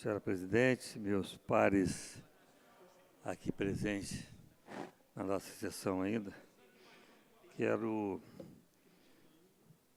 Senhora presidente, meus pares aqui presentes na nossa sessão ainda, quero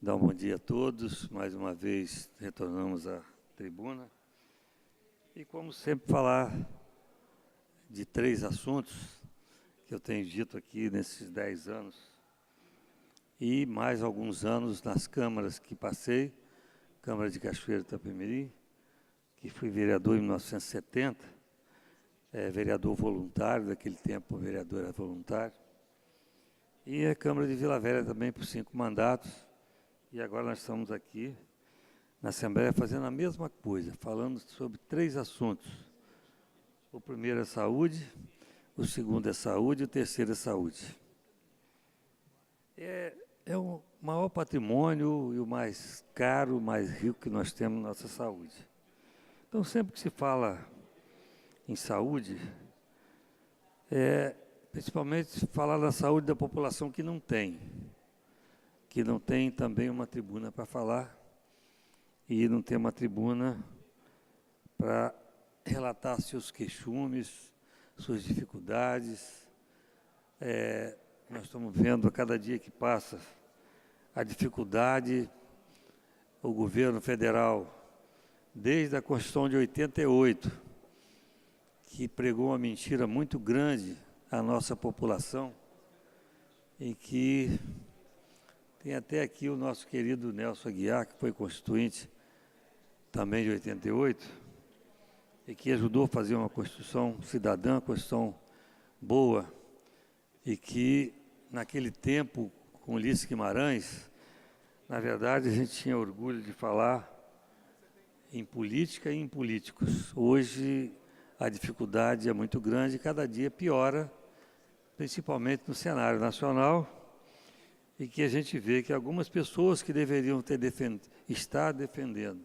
dar um bom dia a todos. Mais uma vez retornamos à tribuna e, como sempre, falar de 3 assuntos que eu tenho dito aqui nesses 10 anos e mais alguns anos nas câmaras que passei, Câmara de Cachoeiro de Itapemirim, que fui vereador em 1970, vereador voluntário, daquele tempo o vereador era voluntário, e a Câmara de Vila Velha também por 5 mandatos, e agora nós estamos aqui na Assembleia fazendo a mesma coisa, falando sobre 3 assuntos. O primeiro é saúde, o segundo é saúde e o terceiro é saúde. É o maior patrimônio e o mais caro, o mais rico que nós temos na nossa saúde. Então, sempre que se fala em saúde, principalmente falar da saúde da população que não tem também uma tribuna para falar e não tem uma tribuna para relatar seus queixumes, suas dificuldades. Nós estamos vendo a cada dia que passa a dificuldade, o governo federal, desde a Constituição de 88, que pregou uma mentira muito grande à nossa população, e que tem até aqui o nosso querido Nelson Aguiar, que foi constituinte também de 88, e que ajudou a fazer uma Constituição cidadã, Constituição boa, e que, naquele tempo, com Ulisses Guimarães, na verdade, a gente tinha orgulho de falar em política e em políticos. Hoje, a dificuldade é muito grande e cada dia piora, principalmente no cenário nacional, e que a gente vê que algumas pessoas que deveriam estar defendendo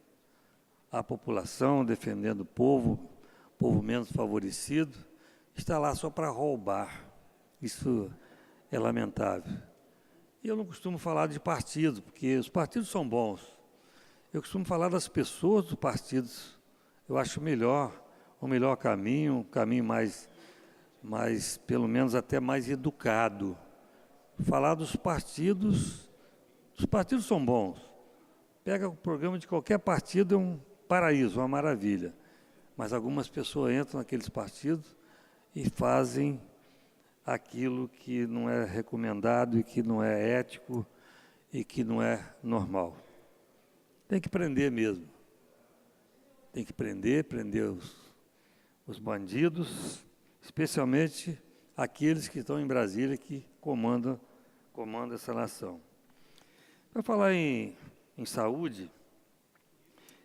a população, defendendo o povo menos favorecido, está lá só para roubar. Isso é lamentável. E eu não costumo falar de partido, porque os partidos são bons. Eu costumo falar das pessoas dos partidos. Eu acho o melhor caminho, um caminho mais, pelo menos até mais educado. Falar dos partidos são bons. Pega o programa de qualquer partido, é um paraíso, uma maravilha. Mas algumas pessoas entram naqueles partidos e fazem aquilo que não é recomendado e que não é ético e que não é normal. Tem que prender mesmo. Tem que prender os bandidos, especialmente aqueles que estão em Brasília, que comandam essa nação. Para falar em saúde,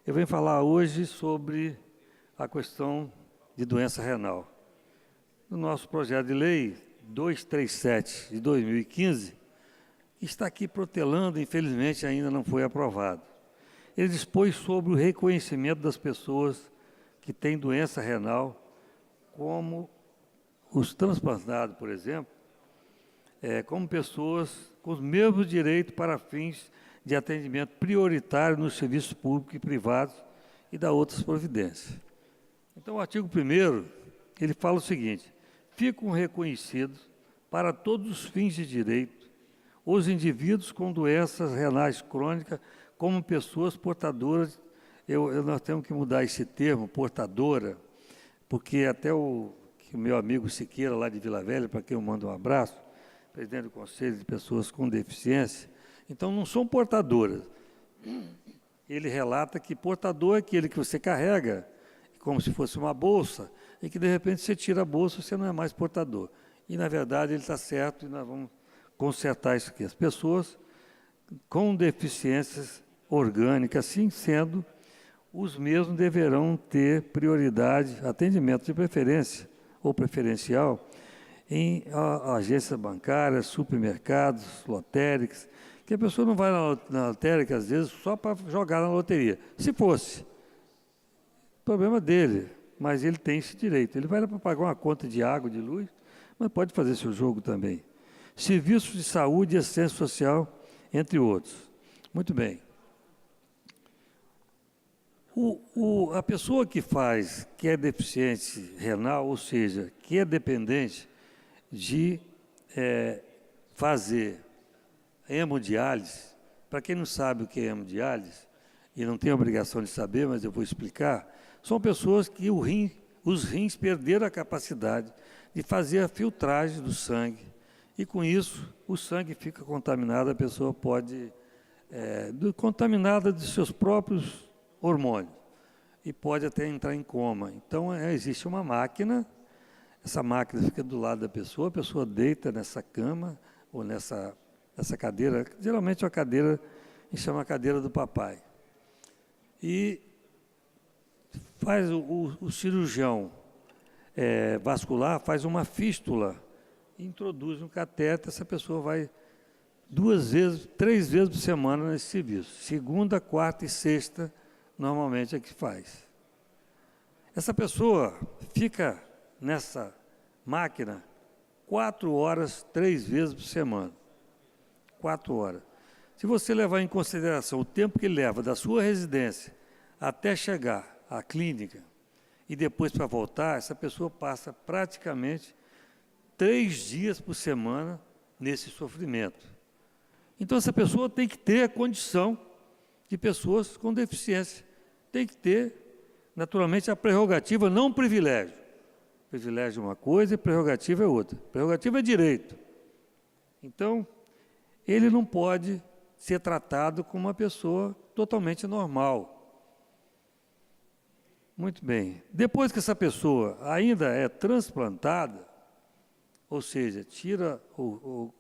eu venho falar hoje sobre a questão de doença renal. No nosso projeto de lei 237 de 2015, que está aqui protelando, infelizmente ainda não foi aprovado. Ele dispôs sobre o reconhecimento das pessoas que têm doença renal, como os transplantados, por exemplo, como pessoas com os mesmos direitos para fins de atendimento prioritário nos serviços públicos e privados e da outras providências. Então, o artigo 1º, ele fala o seguinte: ficam reconhecidos para todos os fins de direito os indivíduos com doenças renais crônicas como pessoas portadoras. Nós temos que mudar esse termo, portadora, porque até o meu amigo Siqueira, lá de Vila Velha, para quem eu mando um abraço, presidente do Conselho de Pessoas com Deficiência, então não são portadoras. Ele relata que portador é aquele que você carrega, como se fosse uma bolsa, e que de repente você tira a bolsa, você não é mais portador. E na verdade ele está certo, e nós vamos consertar isso aqui. As pessoas com deficiências orgânicas, assim sendo, os mesmos deverão ter prioridade, atendimento de preferência ou preferencial em agências bancárias, supermercados, lotéricas, que a pessoa não vai na lotérica, às vezes, só para jogar na loteria. Se fosse, problema dele, mas ele tem esse direito. Ele vai lá para pagar uma conta de água, de luz, mas pode fazer seu jogo também. Serviços de saúde e assistência social, entre outros. Muito bem. A pessoa que é deficiente renal, ou seja, que é dependente de fazer hemodiálise, para quem não sabe o que é hemodiálise, e não tem obrigação de saber, mas eu vou explicar, são pessoas que os rins perderam a capacidade de fazer a filtragem do sangue, e com isso o sangue fica contaminado, a pessoa pode, contaminada de seus próprios hormônios, e pode até entrar em coma. Então, existe uma máquina, essa máquina fica do lado da pessoa, a pessoa deita nessa cama, ou nessa cadeira, geralmente é uma cadeira, a gente chama a cadeira do papai. E faz o cirurgião vascular, faz uma fístula, introduz um catéter, essa pessoa vai 3 vezes por semana nesse serviço. Segunda, quarta e sexta, normalmente é que faz. Essa pessoa fica nessa máquina 4 horas, 3 vezes por semana. 4 horas. Se você levar em consideração o tempo que leva da sua residência até chegar à clínica e depois para voltar, essa pessoa passa praticamente 3 dias por semana nesse sofrimento. Então, essa pessoa tem que ter a condição de pessoas com deficiência. Tem que ter, naturalmente, a prerrogativa, não o privilégio. Privilégio é uma coisa e prerrogativa é outra. Prerrogativa é direito. Então, ele não pode ser tratado como uma pessoa totalmente normal. Muito bem. Depois que essa pessoa ainda é transplantada, ou seja,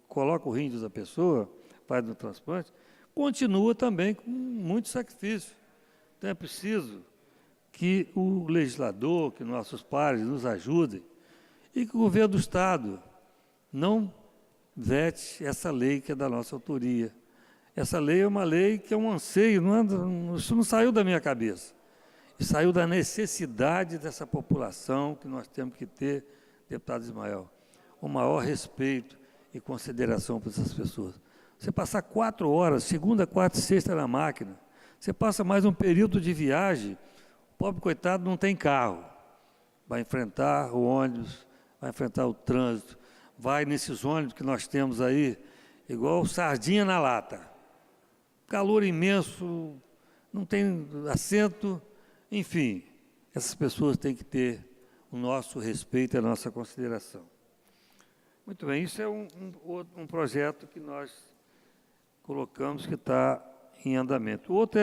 coloca o rim da pessoa, faz no transplante, continua também com muito sacrifício. Então é preciso que o legislador, que nossos pares nos ajudem e que o governo do Estado não vete essa lei que é da nossa autoria. Essa lei é uma lei que é um anseio, isso não saiu da minha cabeça. Saiu da necessidade dessa população que nós temos que ter, deputado Ismael, o maior respeito e consideração para essas pessoas. Você passar 4 horas, segunda, quarta e sexta na máquina, você passa mais um período de viagem, o pobre coitado não tem carro, vai enfrentar o ônibus, vai enfrentar o trânsito, vai nesses ônibus que nós temos aí, igual sardinha na lata, calor imenso, não tem assento, enfim, essas pessoas têm que ter o nosso respeito e a nossa consideração. Muito bem, isso é um projeto que nós colocamos que está em andamento. O outro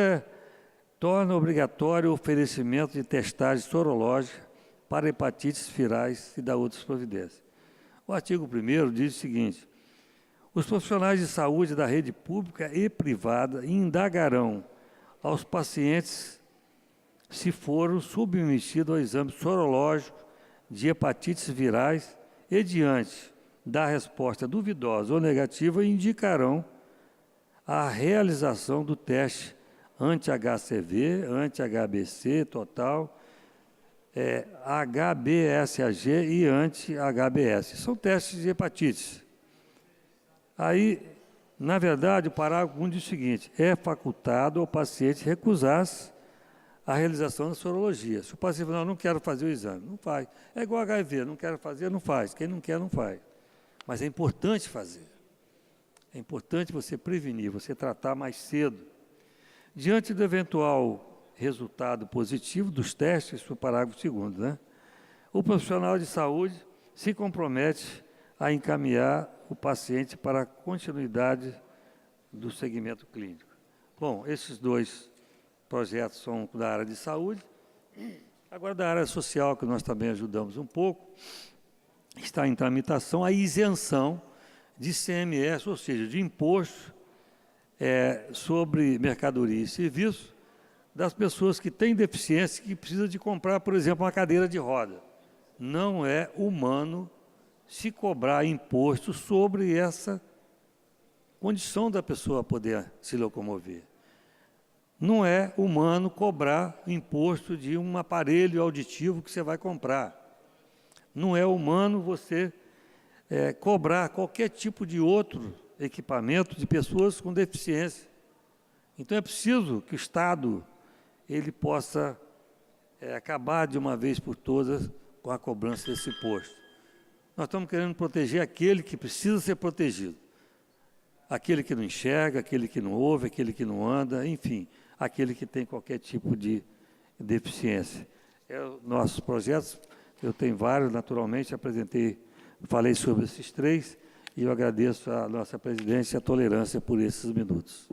torna obrigatório o oferecimento de testagem sorológica para hepatites virais e da outras providências. O artigo 1º diz o seguinte: os profissionais de saúde da rede pública e privada indagarão aos pacientes se foram submetidos ao exame sorológico de hepatites virais e, diante da resposta duvidosa ou negativa, indicarão a realização do teste anti-HCV, anti-HBC total, HBsAg e anti-HBs. São testes de hepatites. Aí, na verdade, o parágrafo 1 diz o seguinte: é facultado ao paciente recusar-se a realização da sorologia. Se o paciente falar, não quero fazer o exame, não faz. É igual HIV, não quero fazer, não faz. Quem não quer, não faz. Mas é importante fazer. É importante você prevenir, você tratar mais cedo. Diante do eventual resultado positivo dos testes, o parágrafo 2º, né? O profissional de saúde se compromete a encaminhar o paciente para a continuidade do segmento clínico. Bom, esses 2 projetos são da área de saúde. Agora, da área social, que nós também ajudamos um pouco, está em tramitação a isenção de CMS, ou seja, de imposto sobre mercadoria e serviço das pessoas que têm deficiência, que precisam de comprar, por exemplo, uma cadeira de roda. Não é humano se cobrar imposto sobre essa condição da pessoa poder se locomover. Não é humano cobrar imposto de um aparelho auditivo que você vai comprar. Não é humano você cobrar qualquer tipo de outro equipamento de pessoas com deficiência. Então, é preciso que o Estado ele possa acabar de uma vez por todas com a cobrança desse imposto. Nós estamos querendo proteger aquele que precisa ser protegido. Aquele que não enxerga, aquele que não ouve, aquele que não anda, enfim, aquele que tem qualquer tipo de deficiência. Nossos projetos, eu tenho vários, naturalmente, falei sobre esses 3, e eu agradeço à nossa presidência a tolerância por esses minutos.